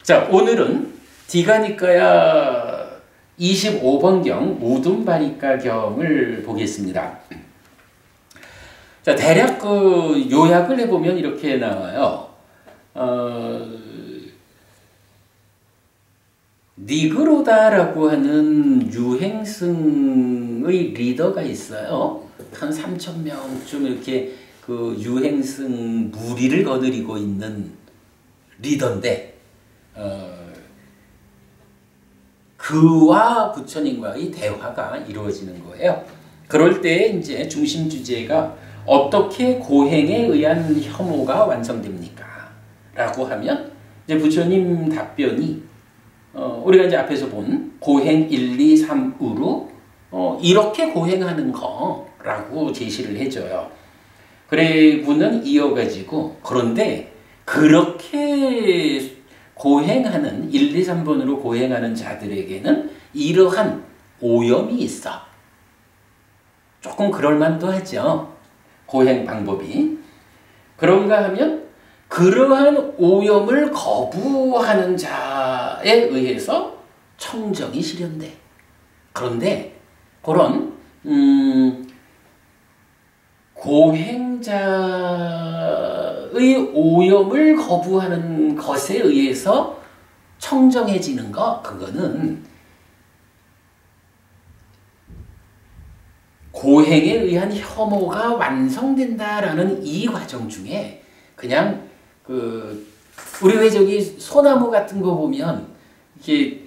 자, 오늘은 디가니까야 25번경 무둔바리까경을 보겠습니다. 자, 대략 그 요약을 해보면 이렇게 나와요. 니그로다라고 하는 유행승의 리더가 있어요. 한 3,000명쯤 이렇게 그 유행승 무리를 거느리고 있는 리더인데, 그와 부처님과의 대화가 이루어지는 거예요. 그럴 때 이제 중심 주제가 어떻게 고행에 의한 혐오가 완성됩니까? 라고 하면 이제 부처님 답변이 우리가 이제 앞에서 본 고행 1, 2, 3으로 이렇게 고행하는 거라고 제시를 해줘요. 그리고는 이어가지고 그런데 그렇게 고행하는 1, 2, 3번으로 고행하는 자들에게는 이러한 오염이 있어. 조금 그럴만도 하죠. 고행 방법이. 그런가 하면 그러한 오염을 거부하는 자에 의해서 청정이 실현돼. 그런데 그런 고행자의 오염을 거부하는 것에 의해서 청정해지는 것, 그거는 고행에 의한 혐오가 완성된다라는 이 과정 중에 그냥 우리 왜 저기 소나무 같은 거 보면 이렇게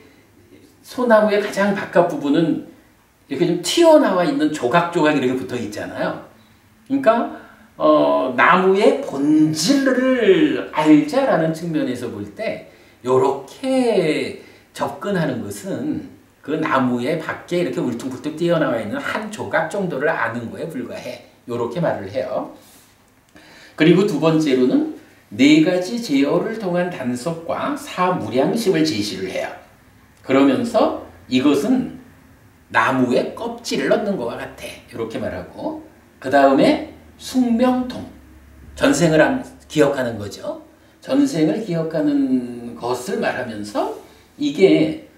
소나무의 가장 바깥 부분은 이렇게 좀 튀어나와 있는 조각조각 이렇게 붙어 있잖아요. 그러니까 나무의 본질을 알자라는 측면에서 볼 때 이렇게 접근하는 것은 그 나무의 밖에 이렇게 울퉁불퉁 튀어나와 있는 한 조각 정도를 아는 거에 불과해. 이렇게 말을 해요. 그리고 두 번째로는 네 가지 제어를 통한 단속과 사무량심을 제시를 해요. 그러면서 이것은 나무의 껍질을 얻는 것과 같아. 이렇게 말하고 그 다음에 숙명통, 전생을 기억하는 거죠. 전생을 기억하는 것을 말하면서 이게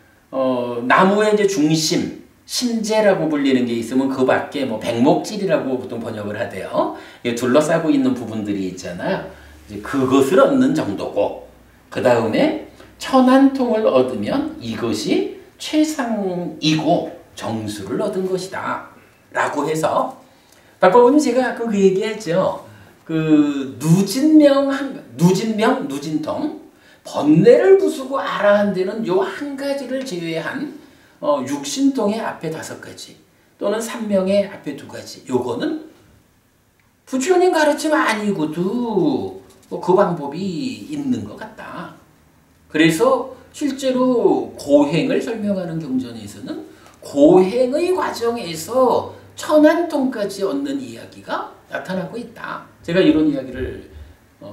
나무의 이제 중심, 심재라고 불리는 게 있으면 그 밖에 뭐 백목질이라고 보통 번역을 하대요. 둘러싸고 있는 부분들이 있잖아요. 이제 그것을 얻는 정도고, 그 다음에 천안통을 얻으면 이것이 최상이고 정수를 얻은 것이다. 라고 해서 박법은 제가 아까 그 얘기했죠. 그 누진통, 번뇌를 부수고 알아한 데는 요 한 가지를 제외한 육신통의 앞에 5가지 또는 삼명의 앞에 2가지, 요거는 부처님 가르침 아니고도 그 방법이 있는 것 같다. 그래서 실제로 고행을 설명하는 경전에서는 고행의 과정에서 천안통까지 얻는 이야기가 나타나고 있다. 제가 이런 이야기를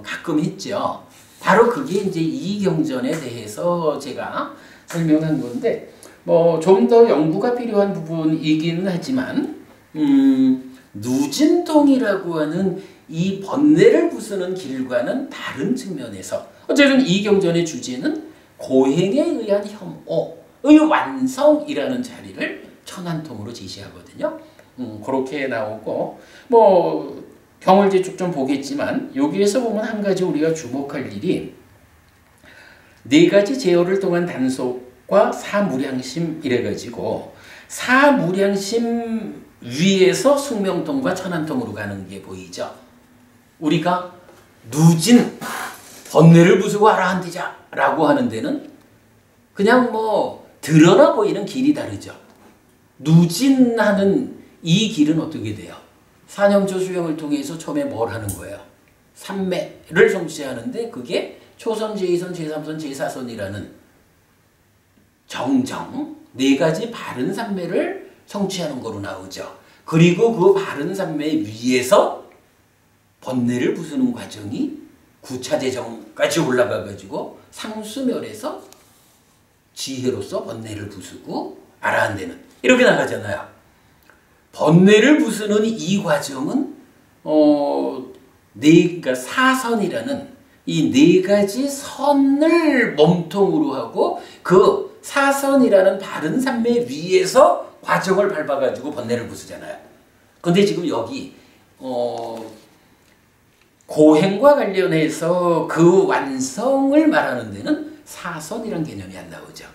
가끔 했죠. 바로 그게 이제 이 경전에 대해서 제가 설명한 건데, 뭐 좀 더 연구가 필요한 부분이기는 하지만, 누진통이라고 하는 이 번뇌를 부수는 길과는 다른 측면에서 어쨌든 이 경전의 주제는 고행에 의한 혐오의 완성이라는 자리를 천안통으로 제시하거든요. 그렇게 나오고, 뭐 경을 이제 쭉 좀 보겠지만 여기에서 보면 한 가지 우리가 주목할 일이 네 가지 제어를 통한 단속과 사무량심 이래가지고 사무량심 위에서 숙명통과 천안통으로 가는 게 보이죠. 우리가 누진, 번뇌를 부수고 알아한디자 라고 하는 데는 그냥 뭐 드러나 보이는 길이 다르죠. 누진하는 이 길은 어떻게 돼요? 사념조 수행을 통해서 처음에 뭘 하는 거예요? 삼매를 성취하는데 그게 초선, 제2선, 제3선, 제4선이라는 정정, 4가지 바른 삼매를 성취하는 거로 나오죠. 그리고 그 바른 삼매 위에서 번뇌를 부수는 과정이 9차대정까지 올라가가지고 상수멸에서 지혜로서 번뇌를 부수고 알아한다는 이렇게 나가잖아요. 번뇌를 부수는 이 과정은 그러니까 사선이라는 이 네 가지 선을 몸통으로 하고 그 사선이라는 바른 산매 위에서 과정을 밟아가지고 번뇌를 부수잖아요. 근데 지금 여기 고행과 관련해서 그 완성을 말하는 데는 사선이란 개념이 안 나오죠.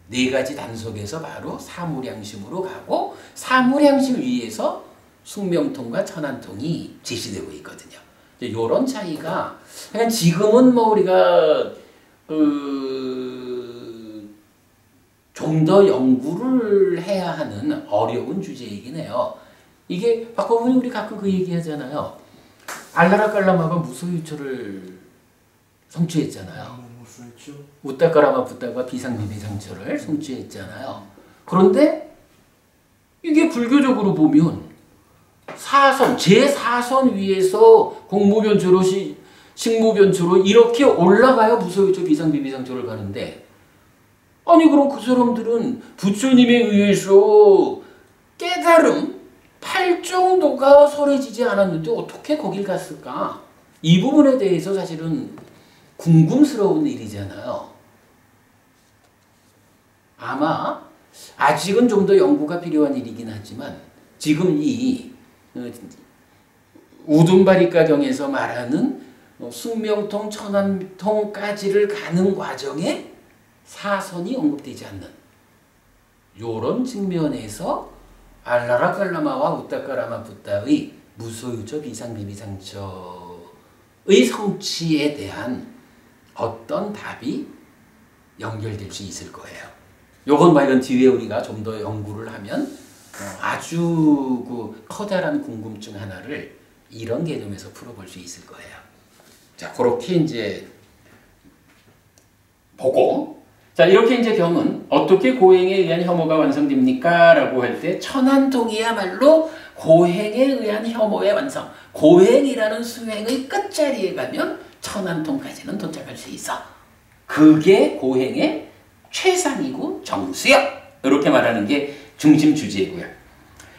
네 가지 단속에서 바로 사무량심으로 가고 사무량심 위에서 숙명통과 천안통이 제시되고 있거든요. 이런 차이가 그냥 지금은 뭐 우리가 좀 더 연구를 해야 하는 어려운 주제이긴 해요. 이게 박호분이 우리 가끔 그 얘기하잖아요. 알라라 깔라마가 무소유처를 성취했잖아요. 우따까라마 붓다가 비상비비상처를 성취했잖아요. 그런데 이게 불교적으로 보면 사선, 제4선 위에서 공무변초로 식무변초로 이렇게 올라가야 무소유처 비상비비상처를 가는데 아니 그럼 그 사람들은 부처님에 의해서 깨달음 팔 정도가 설해지지 않았는데 어떻게 거길 갔을까? 이 부분에 대해서 사실은 궁금스러운 일이잖아요. 아마 아직은 좀 더 연구가 필요한 일이긴 하지만 지금 이 우둔바리가경에서 말하는 숙명통, 천안통까지를 가는 과정에 사선이 언급되지 않는 이런 측면에서 알라라 깔라마와 우따까라마 붓다의 무소유처 비상비비상처의 성취에 대한 어떤 답이 연결될 수 있을 거예요. 요건 이런 뒤에 우리가 좀 더 연구를 하면 아주 그 커다란 궁금증 하나를 이런 개념에서 풀어볼 수 있을 거예요. 자, 그렇게 이제 보고 자, 이렇게 이제 경은 어떻게 고행에 의한 혐오가 완성됩니까? 라고 할 때 천안통이야말로 고행에 의한 혐오의 완성. 고행이라는 수행의 끝자리에 가면 천안통까지는 도착할 수 있어. 그게 고행의 최상이고 정수야. 이렇게 말하는 게 중심 주제고요.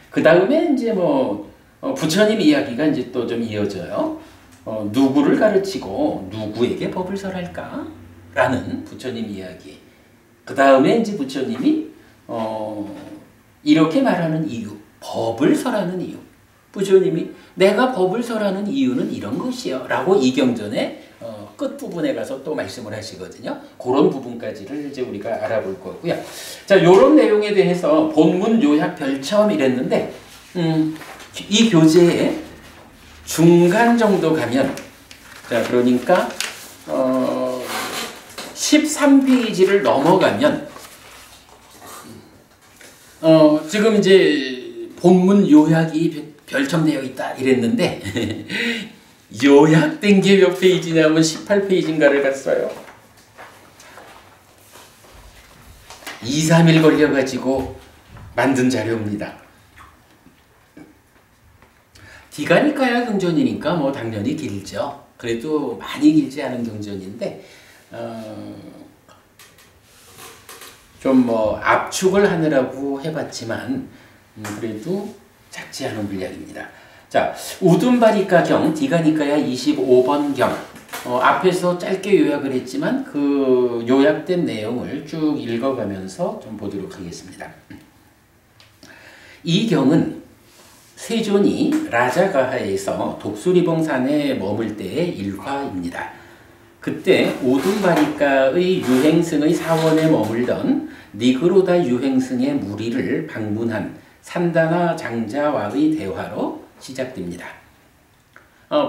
그 다음에 이제 부처님 이야기가 이제 또 좀 이어져요. 누구를 가르치고 누구에게 법을 설할까? 라는 부처님 이야기. 그 다음에 이제 부처님이 이렇게 말하는 이유, 법을 설하는 이유. 부처님이 내가 법을 설하는 이유는 이런 것이요 라고 이경전의 끝부분에 가서 또 말씀을 하시거든요. 그런 부분까지를 이제 우리가 알아볼 거고요. 자, 요런 내용에 대해서 본문 요약 별첨 이랬는데 이 교재에 중간 정도 가면 자, 그러니까 13페이지를 넘어가면 지금 이제 본문 요약이 별첨되어 있다 이랬는데 요약된 게 몇 페이지냐면 18페이지인가를 갔어요. 2, 3일 걸려가지고 만든 자료입니다. 디가니카야 경전이니까 당연히 길죠. 그래도 많이 길지 않은 경전인데 좀 압축을 하느라고 해봤지만 그래도 작지 않은 분량입니다. 자, 우둔바리가경 디가니카야 25번 경 앞에서 짧게 요약을 했지만 그 요약된 내용을 쭉 읽어가면서 좀 보도록 하겠습니다. 이 경은 세존이 라자가하에서 독수리봉산에 머물 때의 일화입니다. 그때 우둔바리가의 유행승의 사원에 머물던 니그로다 유행승의 무리를 방문한 산다나 장자와의 대화로 시작됩니다.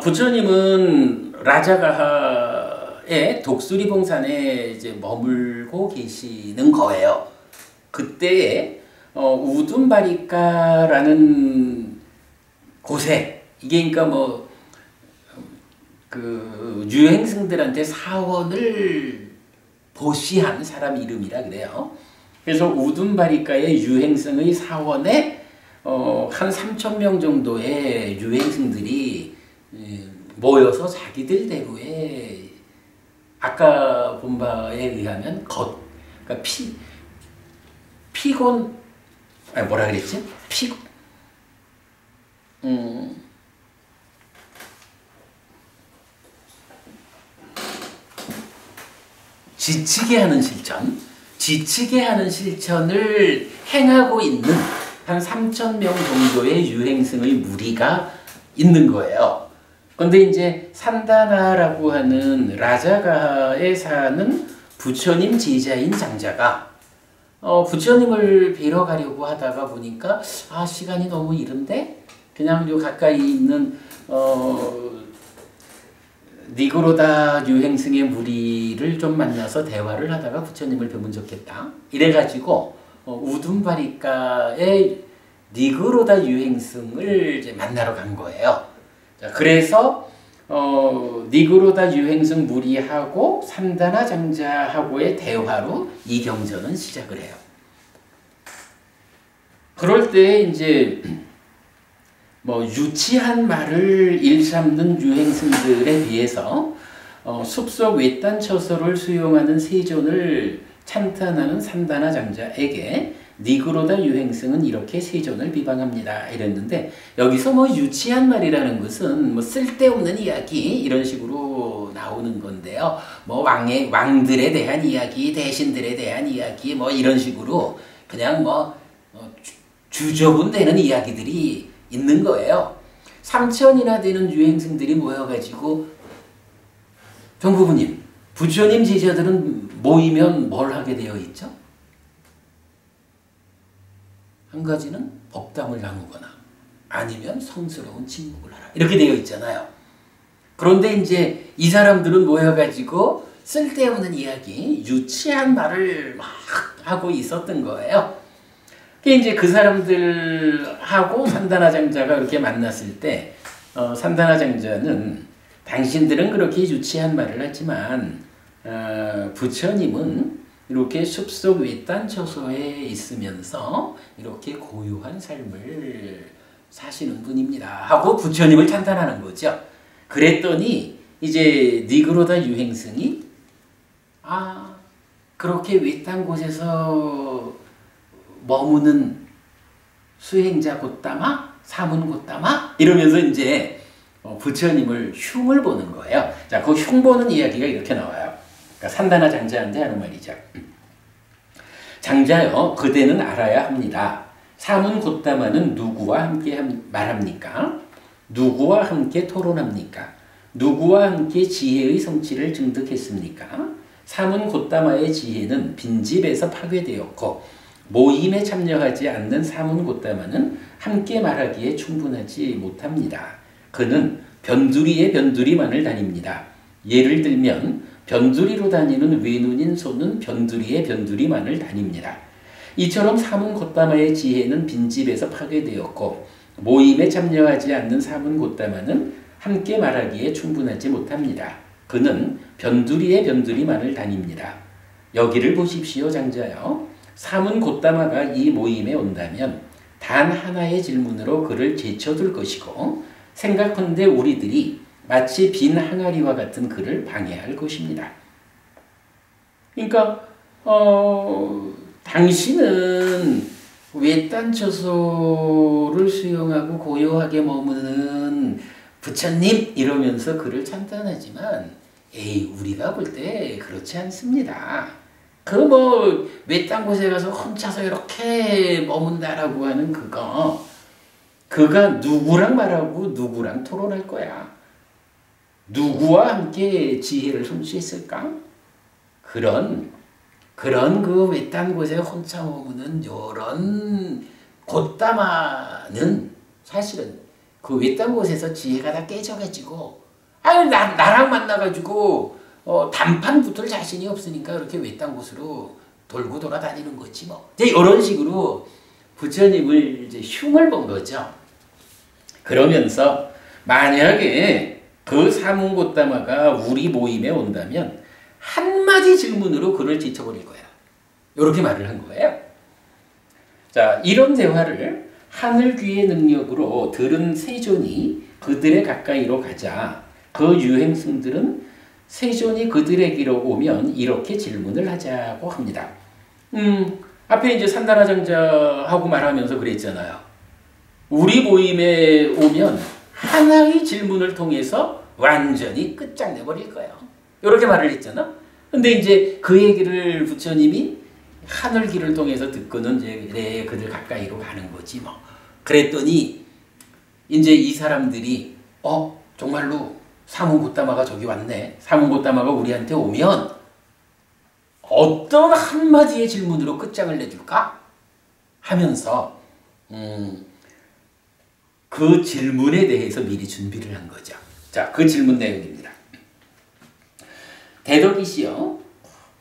부처님은 라자가하의 독수리봉산에 이제 머물고 계시는 거예요. 그때에 우둔바리가라는 곳에 이게 그러니까 그 유행승들한테 사원을 보시한 사람 이름이라 그래요. 그래서 우둔바리가의 유행승의 사원에 한 3,000명 정도의 유행승들이 모여서 자기들 대로에 아까 본 바에 의하면 그러니까 피곤 뭐라 그랬지? 지치게 하는 실천, 지치게 하는 실천을 행하고 있는 한 3,000명 정도의 유행승의 무리가 있는 거예요. 그런데 이제 산다나라고 하는 라자가에 사는 부처님 제자인 장자가 부처님을 뵈러 가려고 하다가 보니까 시간이 너무 이른데 그냥 요 가까이 있는 니고로다 유행승의 무리를 좀 만나서 대화를 하다가 부처님을 뵈면 좋겠다. 이래가지고 우둔바리가의 니고로다 유행승을 이제 만나러 간 거예요. 자, 그래서 니고로다 유행승 무리하고 산다나 장자하고의 대화로 이 경전은 시작을 해요. 그럴 때 이제 유치한 말을 일삼는 유행승들에 비해서 숲속 외딴 처소를 수용하는 세존을 찬탄하는 산다나 장자에게 니고로다 유행승은 이렇게 세존을 비방합니다. 이랬는데 여기서 유치한 말이라는 것은 쓸데없는 이야기 이런 식으로 나오는 건데요. 왕들에 대한 이야기, 대신들에 대한 이야기 이런 식으로 그냥 주저분 되는 이야기들이 있는 거예요. 3,000이나 되는 유행승들이 모여가지고 정부부님, 부처님 제자들은 모이면 뭘 하게 되어 있죠? 한 가지는 법담을 나누거나 아니면 성스러운 침묵을 하라. 이렇게 되어 있잖아요. 그런데 이제 이 사람들은 모여가지고 쓸데없는 이야기, 유치한 말을 막 하고 있었던 거예요. 이제 그 사람들하고 산다나 장자가 이렇게 만났을 때 산다나 장자는 당신들은 그렇게 유치한 말을 하지만 부처님은 이렇게 숲속 외딴 처소에 있으면서 이렇게 고요한 삶을 사시는 분입니다 하고 부처님을 찬탄하는 거죠. 그랬더니 이제 니그로다 유행승이 그렇게 외딴 곳에서 머무는 수행자 곧다마, 사문 곧다마 이러면서 이제 부처님을 흉을 보는 거예요. 자, 그 흉 보는 이야기가 이렇게 나와요. 그러니까 산다나 장자한테 하는 말이죠. 장자여, 그대는 알아야 합니다. 사문 곧다마는 누구와 함께 말합니까? 누구와 함께 토론합니까? 누구와 함께 지혜의 성취를 증득했습니까? 사문 곧다마의 지혜는 빈집에서 파괴되었고 모임에 참여하지 않는 사문 곧다마는 함께 말하기에 충분하지 못합니다. 그는 변두리에 변두리만을 다닙니다. 예를 들면 변두리로 다니는 외눈인 소는 변두리에 변두리만을 다닙니다. 이처럼 사문 곧다마의 지혜는 빈집에서 파괴되었고 모임에 참여하지 않는 사문 곧다마는 함께 말하기에 충분하지 못합니다. 그는 변두리에 변두리만을 다닙니다. 여기를 보십시오, 장자여. 사문 곧다마가 이 모임에 온다면 단 하나의 질문으로 그를 제쳐둘 것이고 생각컨대 우리들이 마치 빈 항아리와 같은 그를 방해할 것입니다. 그러니까 당신은 외딴 처소를 수용하고 고요하게 머무는 부처님 이러면서 그를 찬탄하지만 우리가 볼 때 그렇지 않습니다. 외딴 곳에 가서 혼자서 이렇게 머문다라고 하는 그가 누구랑 말하고 누구랑 토론할 거야. 누구와 함께 지혜를 성취했을까? 그런 그 외딴 곳에 혼자 머무는 요런 곧다마는 사실은 그 외딴 곳에서 지혜가 다 깨져가지고 나랑 만나가지고 단판 붙을 자신이 없으니까 그렇게 외딴 곳으로 돌고 돌아다니는 거지 이런 식으로 부처님을 이제 흉을 본 거죠. 그러면서 만약에 그 사문 곧다마가 우리 모임에 온다면 한마디 질문으로 그를 지쳐버릴 거야. 이렇게 말을 한 거예요. 자, 이런 대화를 하늘 귀의 능력으로 들은 세존이 그들의 가까이로 가자 그 유행승들은 세존이 그들에게로 오면 이렇게 질문을 하자고 합니다. 앞에 이제 산다나 장자하고 말하면서 그랬잖아요. 우리 모임에 오면 하나의 질문을 통해서 완전히 끝장내버릴 거예요. 이렇게 말을 했잖아. 근데 이제 그 얘기를 부처님이 하늘길을 통해서 듣고는 이제 그래 그들 가까이로 가는 거지 뭐. 그랬더니 이제 이 사람들이 정말로 사문고타마가 저기 왔네. 사문고타마가 우리한테 오면 어떤 한마디의 질문으로 끝장을 내줄까? 하면서 그 질문에 대해서 미리 준비를 한 거죠. 자, 그 질문 내용입니다. 대덕이시여,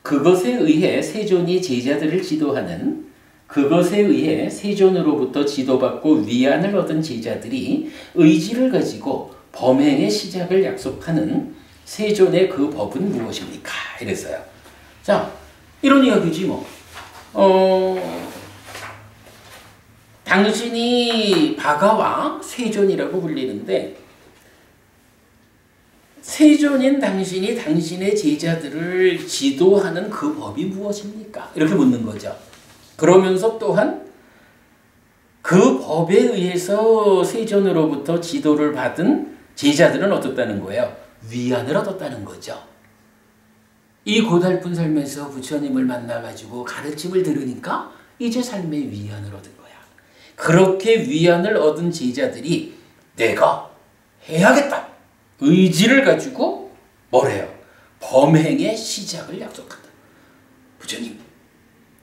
그것에 의해 세존이 제자들을 지도하는 그것에 의해 세존으로부터 지도받고 위안을 얻은 제자들이 의지를 가지고 범행의 시작을 약속하는 세존의 그 법은 무엇입니까? 이랬어요. 자, 이런 이야기지 뭐. 당신이 바가와 세존이라고 불리는데 세존인 당신이 당신의 제자들을 지도하는 그 법이 무엇입니까? 이렇게 묻는 거죠. 그러면서 또한 그 법에 의해서 세존으로부터 지도를 받은 제자들은 어떻다는 거예요? 위안을 얻었다는 거죠. 이 고달픈 삶에서 부처님을 만나가지고 가르침을 들으니까 이제 삶의 위안을 얻은 거야. 그렇게 위안을 얻은 제자들이 내가 해야겠다. 의지를 가지고 뭐래요? 범행의 시작을 약속한다. 부처님,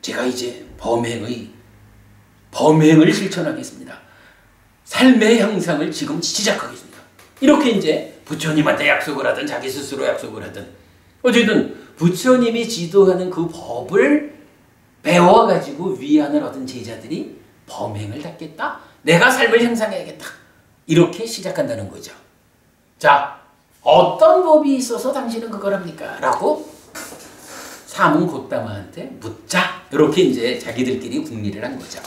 제가 이제 범행을 실천하겠습니다. 삶의 향상을 지금 시작하겠습니다. 이렇게 이제 부처님한테 약속을 하든 자기 스스로 약속을 하든 어쨌든 부처님이 지도하는 그 법을 배워가지고 위안을 얻은 제자들이 범행을 닦겠다. 내가 삶을 향상해야겠다. 이렇게 시작한다는 거죠. 자, 어떤 법이 있어서 당신은 그걸 합니까? 라고 사문고타마한테 묻자. 이렇게 이제 자기들끼리 궁리를 한 거죠.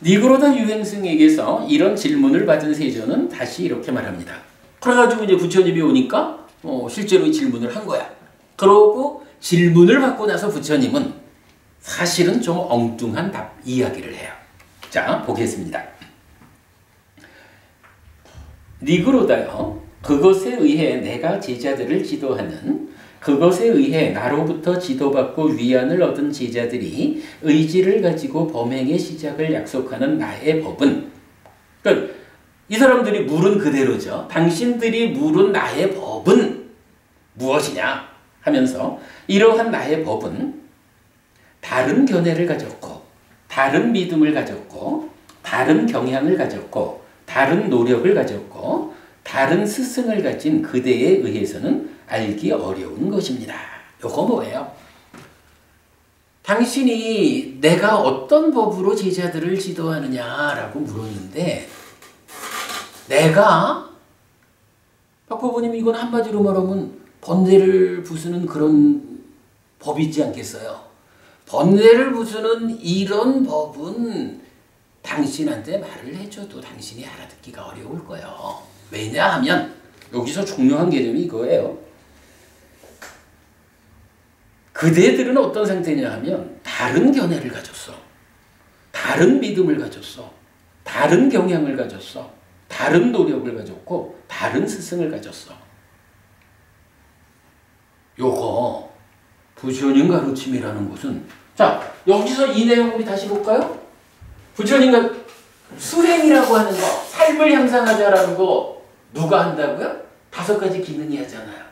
니그로다 유행승에게서 이런 질문을 받은 세존은 다시 이렇게 말합니다. 그래가지고 이제 부처님이 오니까 실제로 이 질문을 한 거야. 그러고 질문을 받고 나서 부처님은 사실은 좀 엉뚱한 이야기를 해요. 자, 보겠습니다. 니그로다요. 그것에 의해 내가 제자들을 지도하는 그것에 의해 나로부터 지도받고 위안을 얻은 제자들이 의지를 가지고 범행의 시작을 약속하는 나의 법은 그러니까 이 사람들이 물은 그대로죠. 당신들이 물은 나의 법은 무엇이냐 하면서 이러한 나의 법은 다른 견해를 가졌고 다른 믿음을 가졌고 다른 경향을 가졌고 다른 노력을 가졌고 다른 스승을 가진 그대에 의해서는 알기 어려운 것입니다. 요거 뭐예요? 당신이 내가 어떤 법으로 제자들을 지도하느냐라고 물었는데 내가 박보부님 이건 한마디로 말하면 번뇌를 부수는 그런 법이 있지 않겠어요? 번뇌를 부수는 이런 법은 당신한테 말을 해줘도 당신이 알아듣기가 어려울 거예요. 왜냐하면 여기서 중요한 개념이 이거예요. 그대들은 어떤 상태냐 하면 다른 견해를 가졌어. 다른 믿음을 가졌어. 다른 경향을 가졌어. 다른 노력을 가졌고 다른 스승을 가졌어. 요거 부처님 가르침이라는 것은 자 여기서 이 내용 우리 다시 볼까요? 부처님과 수행이라고 하는 거 삶을 향상하자라는 거 누가 한다고요? 5가지 기능이 하잖아요.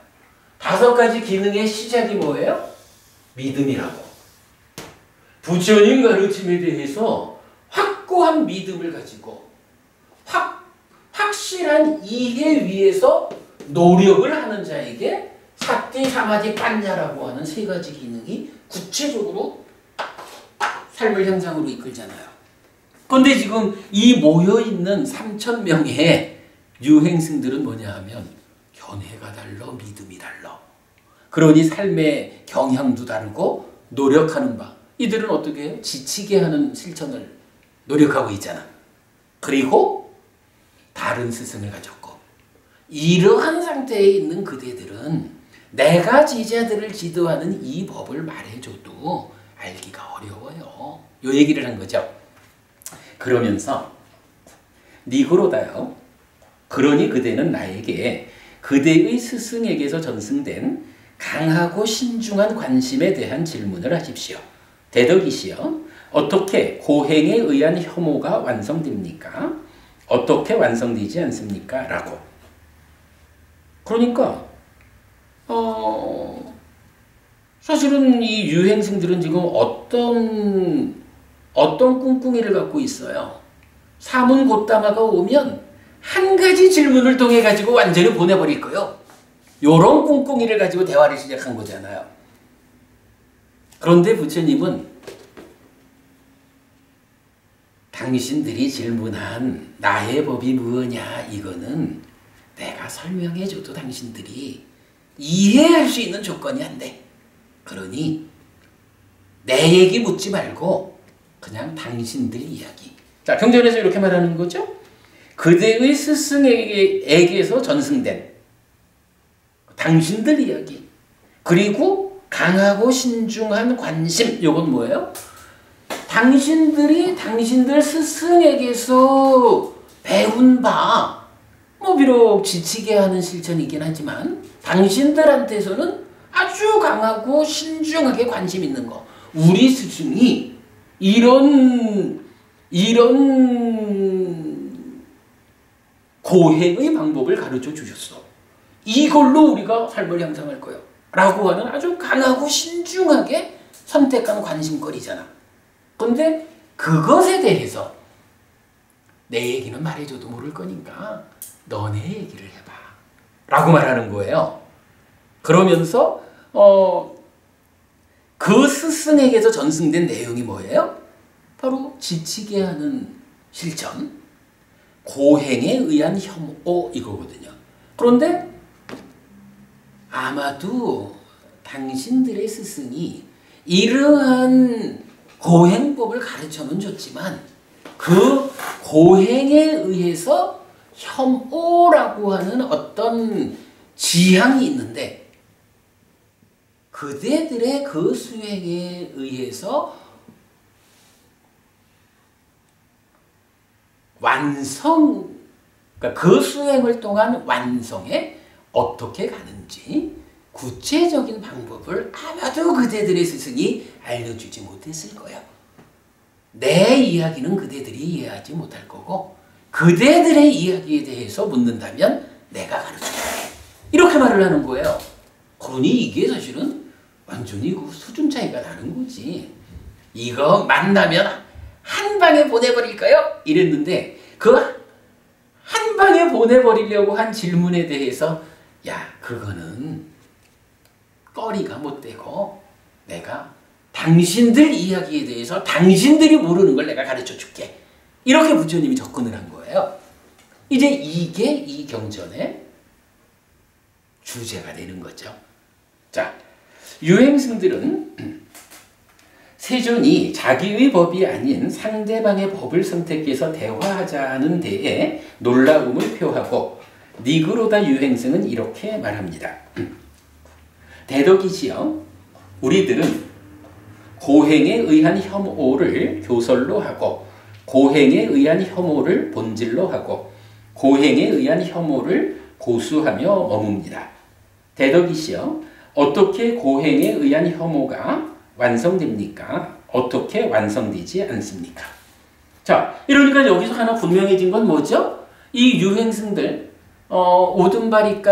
5가지 기능의 시작이 뭐예요? 믿음이라고. 부처님 가르침에 대해서 확고한 믿음을 가지고 확실한 이해 위에서 노력을 하는 자에게 사티, 사마디, 판냐라고 하는 3가지 기능이 구체적으로 삶을 향상으로 이끌잖아요. 그런데 지금 이 모여있는 3,000명의 유행승들은 뭐냐 하면 견해가 달라, 믿음이 달라. 그러니 삶의 경향도 다르고 노력하는 바. 이들은 어떻게 해요? 지치게 하는 실천을 노력하고 있잖아. 그리고 다른 스승을 가졌고 이러한 상태에 있는 그대들은 내가 제자들을 지도하는 이 법을 말해줘도 알기가 어려워요. 요 얘기를 한 거죠. 그러면서 니그로다요. 그러니 그대는 나에게 그대의 스승에게서 전승된 강하고 신중한 관심에 대한 질문을 하십시오. 대덕이시여, 어떻게 고행에 의한 혐오가 완성됩니까? 어떻게 완성되지 않습니까? 라고. 그러니까 사실은 이 유행승들은 지금 어떤 꿍꿍이를 갖고 있어요. 사문고다마가 오면 한 가지 질문을 통해 가지고 완전히 보내버릴 거예요. 요런 꿍꿍이를 가지고 대화를 시작한 거잖아요. 그런데 부처님은 당신들이 질문한 나의 법이 무엇냐, 이거는 내가 설명해줘도 당신들이 이해할 수 있는 조건이 안 돼. 그러니 내 얘기 묻지 말고 그냥 당신들 이야기. 자, 경전에서 이렇게 말하는 거죠. 그대의 스승에게서 전승된 당신들 이야기, 그리고 강하고 신중한 관심, 요건 뭐예요? 당신들이 당신들 스승에게서 배운 바, 비록 지치게 하는 실천이긴 하지만 당신들한테서는 아주 강하고 신중하게 관심 있는 거. 우리 스승이 이런 고행의 방법을 가르쳐 주셨어. 이걸로 우리가 삶을 향상할 거예요. 라고 하는 아주 강하고 신중하게 선택한 관심거리잖아. 근데 그것에 대해서 내 얘기는 말해줘도 모를 거니까 너네 얘기를 해봐. 라고 말하는 거예요. 그러면서 그 스승에게서 전승된 내용이 뭐예요? 바로 지치게 하는 실천, 고행에 의한 혐오, 이거거든요. 그런데 아마도 당신들의 스승이 이러한 고행법을 가르쳐는 줬지만 그 고행에 의해서 혐오라고 하는 어떤 지향이 있는데 그대들의 그 수행에 의해서 그러니까 그 수행을 통한 완성에 어떻게 가는지 구체적인 방법을 아마도 그대들의 스승이 알려주지 못했을 거예요. 내 이야기는 그대들이 이해하지 못할 거고 그대들의 이야기에 대해서 묻는다면 내가 가르쳐줄게. 이렇게 말을 하는 거예요. 그러니 이게 사실은 완전히 그 수준 차이가 나는 거지. 이거 만나면 한 방에 보내버릴까요? 이랬는데 그 한 방에 보내버리려고 한 질문에 대해서 야, 그거는 꺼리가 못 되고 내가 당신들 이야기에 대해서 당신들이 모르는 걸 내가 가르쳐 줄게. 이렇게 부처님이 접근을 한 거예요. 이제 이게 이 경전의 주제가 되는 거죠. 자, 유행승들은 세존이 자기의 법이 아닌 상대방의 법을 선택해서 대화하자는 데에 놀라움을 표하고 니그로다 유행승은 이렇게 말합니다. 대덕이시여, 우리들은 고행에 의한 혐오를 교설로 하고 고행에 의한 혐오를 본질로 하고 고행에 의한 혐오를 고수하며 머뭅니다. 대덕이시여, 어떻게 고행에 의한 혐오가 완성됩니까? 어떻게 완성되지 않습니까? 자, 이러니까 여기서 하나 분명해진 건 뭐죠? 이 유행승들, 오둔바리카의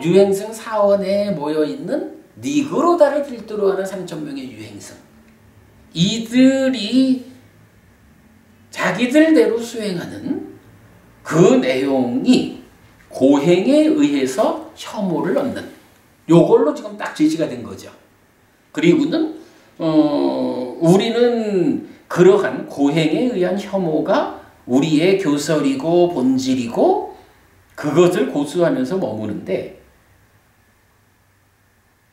유행승 사원에 모여있는 니그로다를 필두로 하는 3,000명의 유행승. 이들이 자기들대로 수행하는 그 내용이 고행에 의해서 혐오를 얻는 요걸로 지금 딱 제시가 된 거죠. 그리고는 우리는 그러한 고행에 의한 혐오가 우리의 교설이고 본질이고 그것을 고수하면서 머무는데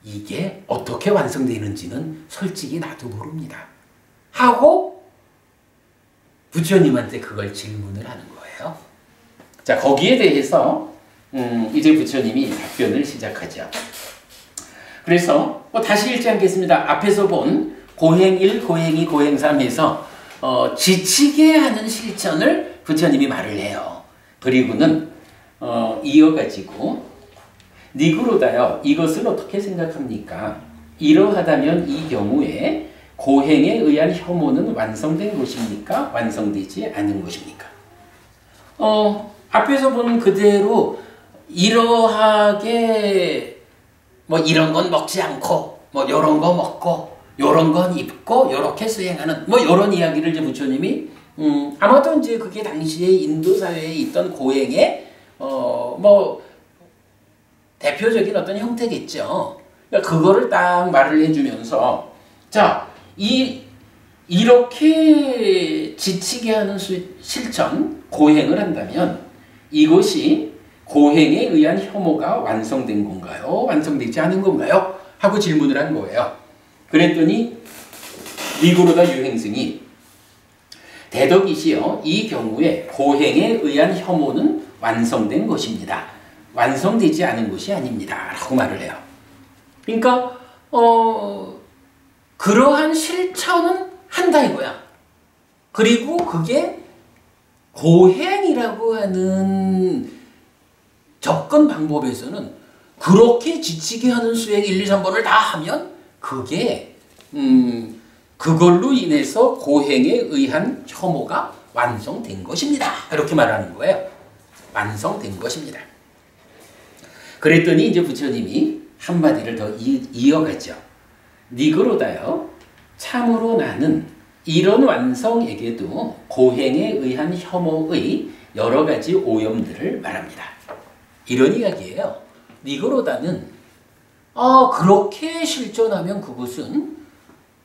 이게 어떻게 완성되는지는 솔직히 나도 모릅니다. 하고 부처님한테 그걸 질문을 하는 거예요. 자, 거기에 대해서 이제 부처님이 답변을 시작하죠. 그래서 다시 읽지 않겠습니다. 앞에서 본 고행 1, 고행 2, 고행 3에서 지치게 하는 실천을 부처님이 말을 해요. 그리고는 이어가지고 니그로다요. 이것을 어떻게 생각합니까? 이러하다면 이 경우에 고행에 의한 혐오는 완성된 것입니까? 완성되지 않은 것입니까? 앞에서 본 그대로 이러하게 뭐 이런 건 먹지 않고 뭐 요런 거 먹고 요런 건 입고 요렇게 수행하는 뭐 요런 이야기를 이제 부처님이 아마도 이제 그게 당시에 인도 사회에 있던 고행의 뭐 대표적인 어떤 형태겠죠. 그러니까 그거를 딱 말을 해주면서 자, 이렇게 지치게 하는 실천, 고행을 한다면 이것이 고행에 의한 혐오가 완성된 건가요? 완성되지 않은 건가요? 하고 질문을 한 거예요. 그랬더니 니그로다 유행승이 대덕이시여 이 경우에 고행에 의한 혐오는 완성된 것입니다. 완성되지 않은 것이 아닙니다. 라고 말을 해요. 그러니까 그러한 실천은 한다 이거야. 그리고 그게 고행이라고 하는 접근 방법에서는 그렇게 지치게 하는 수행 1, 2, 3번을 다 하면 그게 그걸로 인해서 고행에 의한 혐오가 완성된 것입니다. 이렇게 말하는 거예요. 완성된 것입니다. 그랬더니 이제 부처님이 한마디를 더 이어가죠. 니그로다요. 참으로 나는 이런 완성에게도 고행에 의한 혐오의 여러 가지 오염들을 말합니다. 이런 이야기예요. 니그로다는 그렇게 실천하면 그것은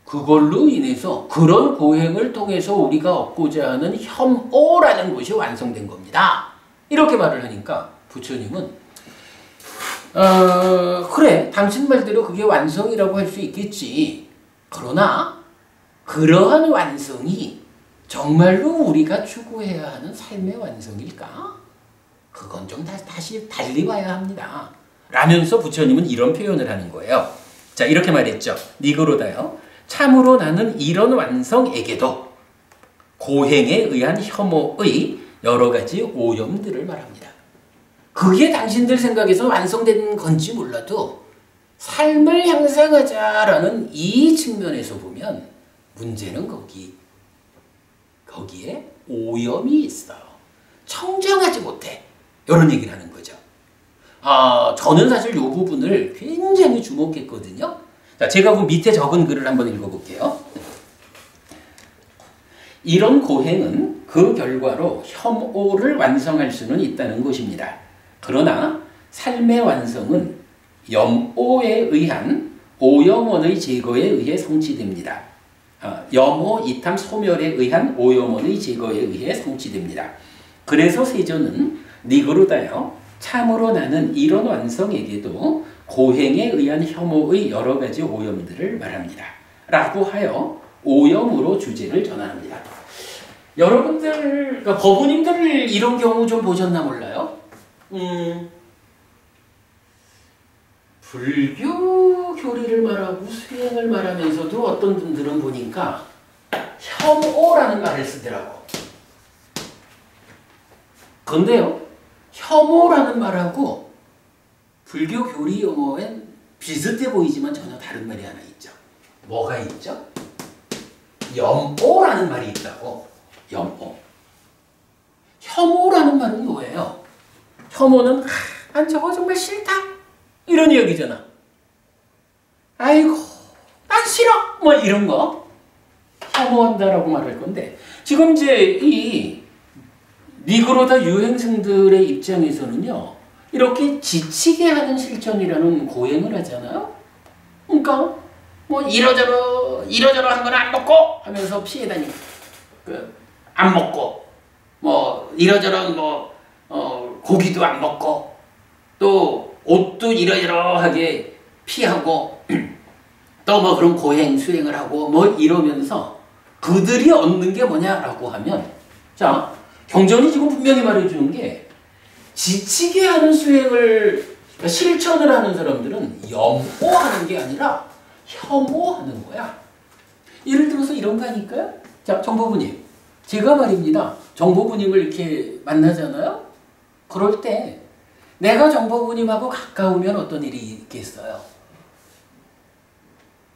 그걸로 인해서 그런 고행을 통해서 우리가 얻고자 하는 혐오라는 것이 완성된 겁니다. 이렇게 말을 하니까 부처님은 그래 당신 말대로 그게 완성이라고 할 수 있겠지. 그러나 그러한 완성이 정말로 우리가 추구해야 하는 삶의 완성일까? 그건 좀 다시 달리 봐야 합니다. 라면서 부처님은 이런 표현을 하는 거예요. 자 이렇게 말했죠. 니그로다요. 참으로 나는 이런 완성에게도 고행에 의한 혐오의 여러 가지 오염들을 말합니다. 그게 당신들 생각에서 완성된 건지 몰라도 삶을 향상하자라는 이 측면에서 보면 문제는 거기에 오염이 있어요. 청정하지 못해. 이런 얘기를 하는 거죠. 저는 사실 이 부분을 굉장히 주목했거든요. 자, 제가 그 밑에 적은 글을 한번 읽어볼게요. 이런 고행은 그 결과로 혐오를 완성할 수는 있다는 것입니다. 그러나 삶의 완성은 염오에 의한 오염원의 제거에 의해 성취됩니다. 염오, 이탐, 소멸에 의한 오염원의 제거에 의해 성취됩니다. 그래서 세존은 니그로다요. 참으로 나는 이런 완성에게도 고행에 의한 혐오의 여러 가지 오염들을 말합니다. 라고 하여 오염으로 주제를 전환합니다. 여러분들, 그러니까 법우님들 이런 경우 좀 보셨나 몰라요? 불교 교리를 말하고 수행을 말하면서도 어떤 분들은 보니까 혐오라는 말을 쓰더라고. 그런데요, 혐오라는 말하고 불교 교리 용어엔 비슷해 보이지만 전혀 다른 말이 하나 있죠. 뭐가 있죠? 염오라는 말이 있다고. 염오. 혐오라는 말은 뭐예요? 혐오는 난 저거 정말 싫다 이런 이야기잖아. 아이고 난 싫어 뭐 이런 거 혐오한다라고 말할 건데 지금 이제 이 니그로다 유행승들의 입장에서는요 이렇게 지치게 하는 실천이라는 고행을 하잖아요. 그러니까 뭐 이러저러 한 건 안 먹고 하면서 피해 다니고 안 먹고 뭐 이러저런 고기도 안 먹고 또 옷도 이러이러하게 피하고 또 뭐 그런 고행 수행을 하고 뭐 이러면서 그들이 얻는 게 뭐냐라고 하면 자 경전이 지금 분명히 말해주는 게 지치게 하는 수행을 실천을 하는 사람들은 염오하는 게 아니라 혐오하는 거야. 예를 들어서 이런 거 하니까요. 자 정보부님 제가 말입니다. 정보부님을 이렇게 만나잖아요. 그럴 때 내가 정보부님하고 가까우면 어떤 일이 있겠어요?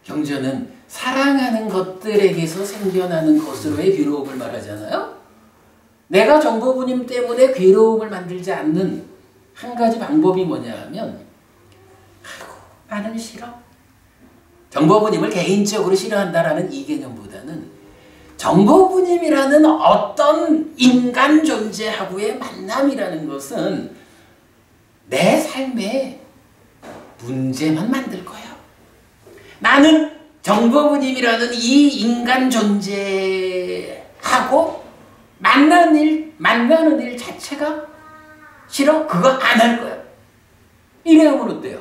경전은 사랑하는 것들에게서 생겨나는 것으로의 괴로움을 말하잖아요. 내가 정보부님 때문에 괴로움을 만들지 않는 한 가지 방법이 뭐냐 하면, 아이고 나는 싫어. 정보부님을 개인적으로 싫어한다라는 이 개념보다는 정보부님이라는 어떤 인간 존재하고의 만남이라는 것은 내 삶에 문제만 만들 거야. 나는 정보부님이라는 이 인간 존재하고 만나는 일 자체가 싫어? 그거 안 할 거야. 이래 하면 어때요?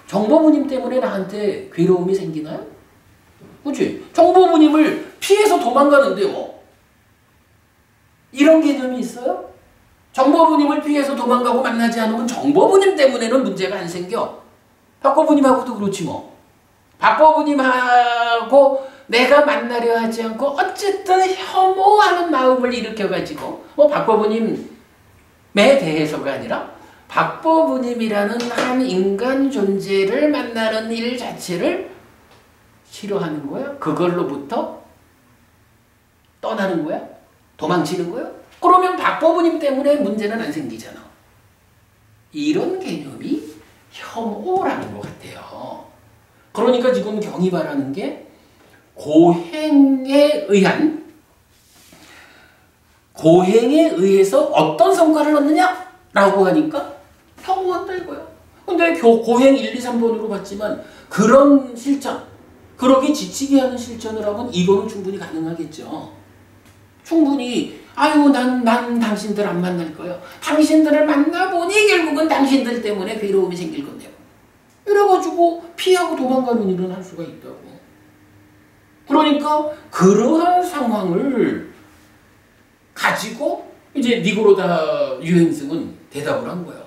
정보부님 때문에 나한테 괴로움이 생기나요? 그치? 정보부님을 피해서 도망가는데 뭐. 이런 개념이 있어요? 정보부님을 피해서 도망가고 만나지 않으면 정보부님 때문에는 문제가 안 생겨. 박보부님하고도 그렇지 뭐. 박보부님하고 내가 만나려 하지 않고 어쨌든 혐오하는 마음을 일으켜가지고 뭐 박보부님에 대해서가 아니라 박보부님이라는 한 인간 존재를 만나는 일 자체를 싫어하는 거야? 그걸로부터 떠나는 거야? 도망치는 거야? 그러면 박보부님 때문에 문제는 안 생기잖아. 이런 개념이 혐오라는 것 같아요. 그러니까 지금 경이 말하는 게 고행에 의해서 어떤 성과를 얻느냐라고 하니까 혐오한다 이거야. 근데 고행 1, 2, 3번으로 봤지만 그런 실천, 그러게 지치게 하는 실천을 하면 이거는 충분히 가능하겠죠. 충분히 아유 난 당신들 안 만날 거예요. 당신들을 만나보니 결국은 당신들 때문에 괴로움이 생길 건데요. 이래가지고 피하고 도망가는 일은 할 수가 있다고. 그러니까 그러한 상황을 가지고 이제 니고로다 유행승은 대답을 한 거야.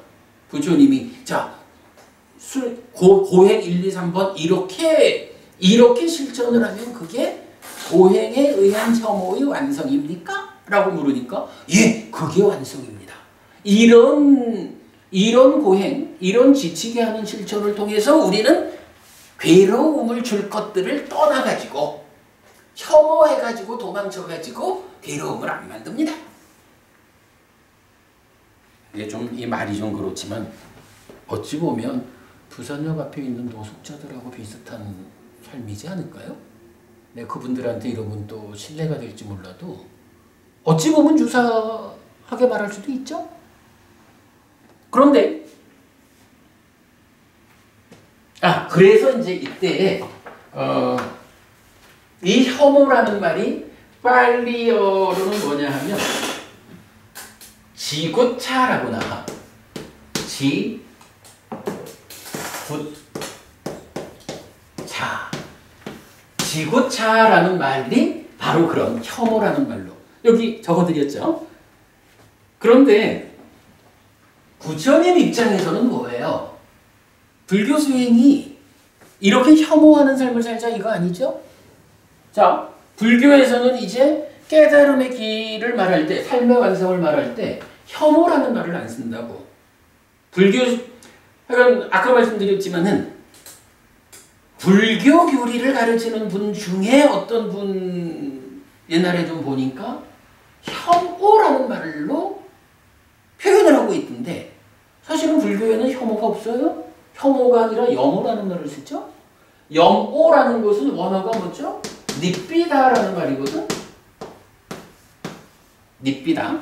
부처님이 자 고행 1, 2, 3번 이렇게 실천을 하면 그게 고행에 의한 혐오의 완성입니까? 라고 물으니까 예, 그게 완성입니다. 이런 고행, 이런 지치게 하는 실천을 통해서 우리는 괴로움을 줄 것들을 떠나가지고 혐오해가지고 도망쳐가지고 괴로움을 안 만듭니다. 이게 좀 이 말이 좀 그렇지만 어찌 보면 부산역 앞에 있는 노숙자들하고 비슷한 삶이지 않을까요? 네, 그분들한테 이러면 또 신뢰가 될지 몰라도 어찌 보면 유사하게 말할 수도 있죠. 그런데 그래서 이제 이때 이 혐오라는 말이 팔리어로는 뭐냐 하면 지굿차라고 나와. 지굿차라는 말이 바로 그런 혐오라는 말로 여기 적어드렸죠. 그런데 부처님 입장에서는 뭐예요? 불교 수행이 이렇게 혐오하는 삶을 살자 이거 아니죠? 자, 불교에서는 이제 깨달음의 길을 말할 때, 삶의 완성을 말할 때 혐오라는 말을 안 쓴다고. 아까 말씀드렸지만은 불교 교리를 가르치는 분 중에 어떤 분 옛날에 좀 보니까 혐오라는 말로 표현을 하고 있던데 사실은 불교에는 혐오가 없어요. 혐오가 아니라 염오라는 말을 쓰죠. 염오라는 것은 원어가 뭐죠? 닙비다라는 말이거든. 닙비다.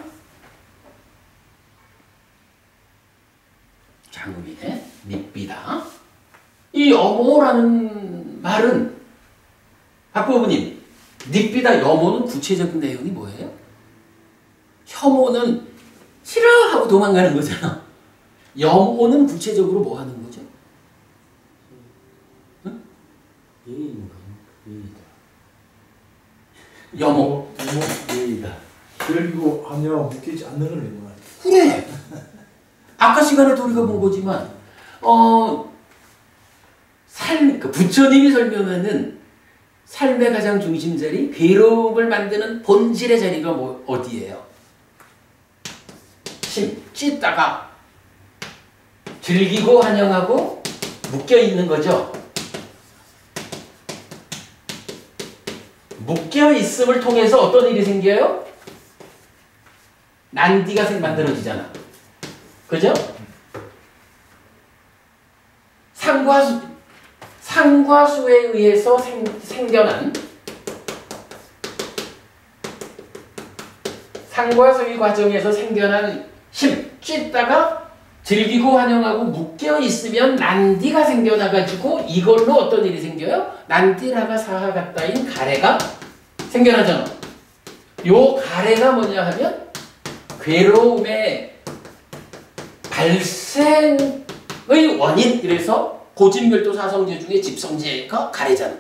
장음이네. 닙비다. 이 염오라는 말은 박보부님, 닙비다 염오는 구체적인 내용이 뭐예요? 혐오는 싫어하고 도망가는 거잖아. 염오는 구체적으로 뭐 하는 거죠? 응? 염오. 예의다. 그리고 하느라 묶이지 않는 걸 내고 말이야. 그래. 아까 시간에도 우리가 본 거지만 부처님이 설명하는 삶의 가장 중심 자리, 괴로움을 만드는 본질의 자리가 어디예요? 찢다가 즐기고 환영하고 묶여 있는 거죠. 묶여 있음을 통해서 어떤 일이 생겨요? 난디가 만들어지잖아. 그죠? 상과수에 의해서 생겨난 상과수의 과정에서 생겨난 힘, 찢다가 즐기고 환영하고 묶여 있으면 난디가 생겨나가지고 이걸로 어떤 일이 생겨요? 난디라가 사하 같다인 가래가 생겨나잖아. 요 가래가 뭐냐 하면 괴로움의 발생의 원인. 이래서 고집멸도 사성제 중에 집성제가 가래잖아.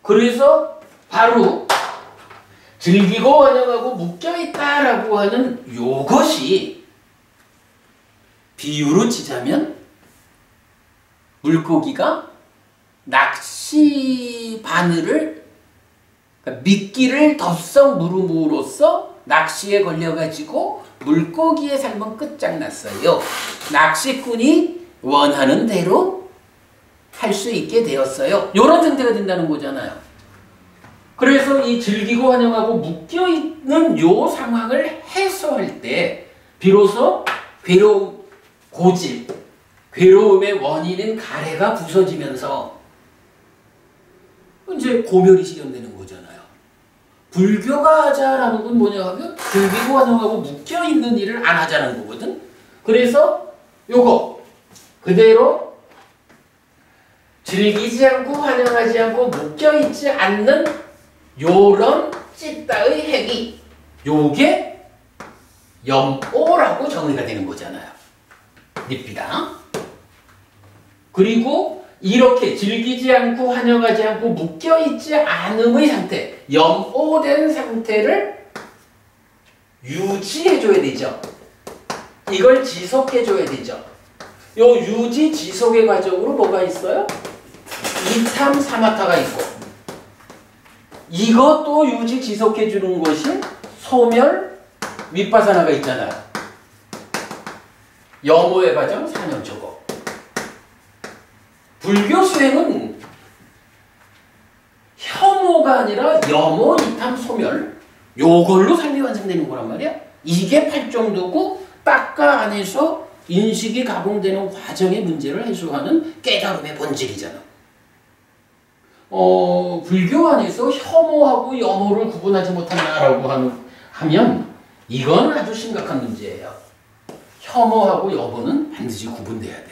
그래서 바로 즐기고 환영하고 묶여있다라고 하는 요것이 비유로 치자면 물고기가 낚시 바늘을 그러니까 미끼를 덥석 물음으로써 낚시에 걸려가지고 물고기의 삶은 끝장났어요. 낚시꾼이 원하는 대로 할 수 있게 되었어요. 이런 상태가 된다는 거잖아요. 그래서 이 즐기고 환영하고 묶여있는 요 상황을 해소할 때 비로소 괴로움, 고집, 괴로움의 원인인 가래가 부서지면서 이제 고멸이 실현되는 거잖아요. 불교가 하자라는 건 뭐냐 하면 즐기고 환영하고 묶여있는 일을 안 하자는 거거든. 그래서 요거 그대로 즐기지 않고 환영하지 않고 묶여있지 않는 요런 찢다의 행위, 요게 염오라고 정의가 되는 거잖아요. 닙니다. 그리고 이렇게 즐기지 않고 환영하지 않고 묶여있지 않음의 상태, 염오된 상태를 유지해줘야 되죠. 이걸 지속해줘야 되죠. 요 유지 지속의 과정으로 뭐가 있어요? 이참 사마타가 있고, 이것도 유지 지속해주는 것이 소멸 윗바사나가 있잖아요. 염오의 과정 4년초고. 불교 수행은 혐오가 아니라 염오, 이탐, 소멸 요걸로 삶이 완성되는 거란 말이야. 이게 팔정도고 딱가 안에서 인식이 가공되는 과정의 문제를 해소하는 깨달음의 본질이잖아. 불교 안에서 혐오하고 염오를 구분하지 못한다라고 하면 이건 아주 심각한 문제예요. 혐오하고 염오는 반드시 구분돼야 돼.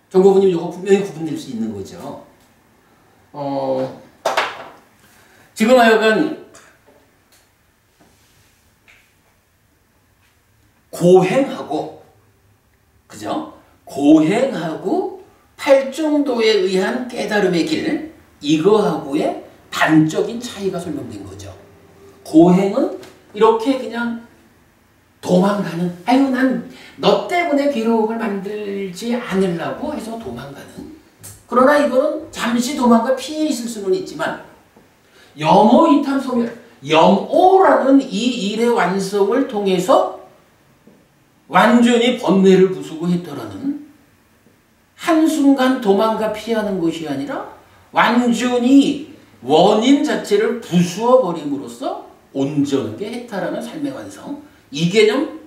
정보부님 이거 분명히 구분될 수 있는 거죠. 지금 하여간 고행하고, 그죠? 고행하고 팔정도에 의한 깨달음의 길, 이거하고의 단적인 차이가 설명된 거죠. 고행은 이렇게 그냥 도망가는, 아유 난 너 때문에 괴로움을 만들지 않으려고 해서 도망가는. 그러나 이거는 잠시 도망가 피해 있을 수는 있지만 염오, 이탐, 소멸, 염오라는 이 일의 완성을 통해서 완전히 번뇌를 부수고 했더라는, 한순간 도망가 피하는 것이 아니라 완전히 원인 자체를 부수어 버림으로써 온전하게 해탈하는 삶의 완성. 이 개념,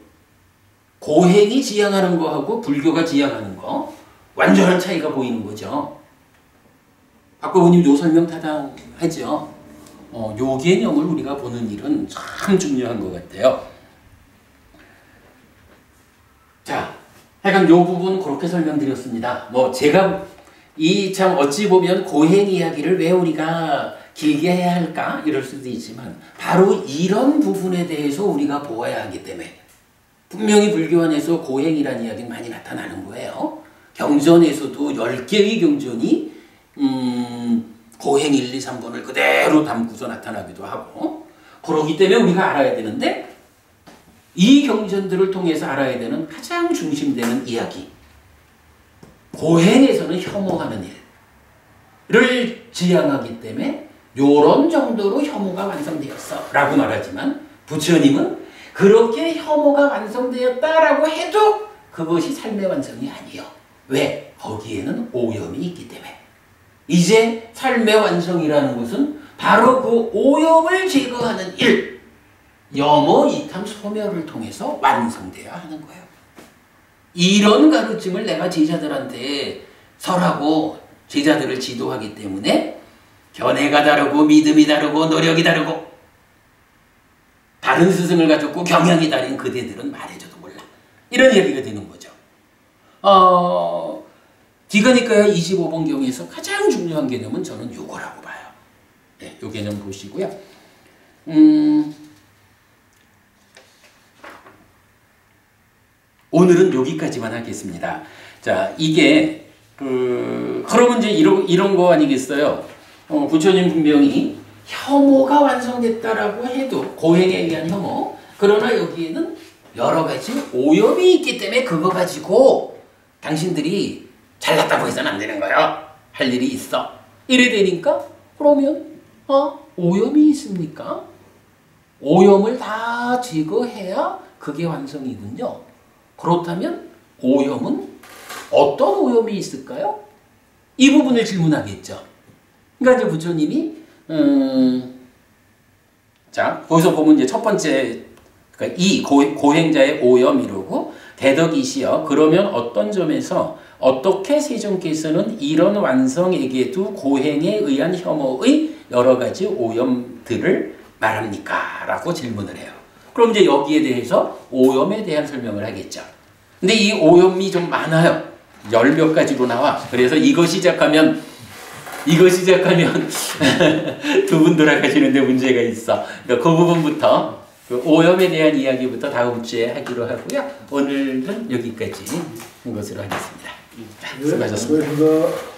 고행이 지향하는 거하고 불교가 지향하는 거 완전한 차이가 보이는 거죠. 박보부님 요 설명 타당하죠. 요 개념을 우리가 보는 일은 참 중요한 것 같아요. 자, 하여간 요 부분 그렇게 설명드렸습니다. 제가 이 참 어찌 보면 고행 이야기를 왜 우리가 길게 해야 할까? 이럴 수도 있지만 바로 이런 부분에 대해서 우리가 보아야 하기 때문에 분명히 불교 안에서 고행이라는 이야기는 많이 나타나는 거예요. 경전에서도 10개의 경전이 고행 1, 2, 3번을 그대로 담고서 나타나기도 하고, 그러기 때문에 우리가 알아야 되는데 이 경전들을 통해서 알아야 되는 가장 중심되는 이야기, 고행에서는 혐오하는 일을 지향하기 때문에 요런 정도로 혐오가 완성되었어 라고 말하지만 부처님은 그렇게 혐오가 완성되었다라고 해도 그것이 삶의 완성이 아니요. 왜? 거기에는 오염이 있기 때문에. 이제 삶의 완성이라는 것은 바로 그 오염을 제거하는 일, 염호, 이탐, 소멸을 통해서 완성돼야 하는 거예요. 이런 가르침을 내가 제자들한테 설하고 제자들을 지도하기 때문에 견해가 다르고 믿음이 다르고 노력이 다르고 다른 스승을 가졌고 경향이 다른 그대들은 말해줘도 몰라. 이런 이야기가 되는 거죠. 디가니까야 25번경에서 가장 중요한 개념은 저는 요거라고 봐요. 네, 요 개념 보시고요. 오늘은 여기까지만 하겠습니다. 자, 이게 그러면 이제 이런 거 아니겠어요? 부처님 분명히 혐오가 완성됐다라고 해도 고행에 의한 혐오. 그러나 여기에는 여러 가지 오염이 있기 때문에 그거 가지고 당신들이 잘났다고 해서는 안 되는 거야. 할 일이 있어. 이래 되니까 그러면 오염이 있습니까? 오염을 다 제거해야 그게 완성이군요. 그렇다면 오염은 어떤 오염이 있을까요? 이 부분을 질문하겠죠. 그러니까 이제 부처님이 자 거기서 보면 이제 첫 번째 그러니까 이 고행자의 오염 이루고 대덕이시여 그러면 어떤 점에서 어떻게 세존께서는 이런 완성에게도 고행에 의한 혐오의 여러 가지 오염들을 말합니까? 라고 질문을 해요. 그럼 이제 여기에 대해서 오염에 대한 설명을 하겠죠. 근데 이 오염이 좀 많아요. 10몇 가지로 나와. 그래서 이거 시작하면 두 분 돌아가시는데 문제가 있어. 그러니까 그 부분부터 그 오염에 대한 이야기부터 다음 주에 하기로 하고요. 오늘은 여기까지 한 것으로 하겠습니다. 자, 수고하셨습니다.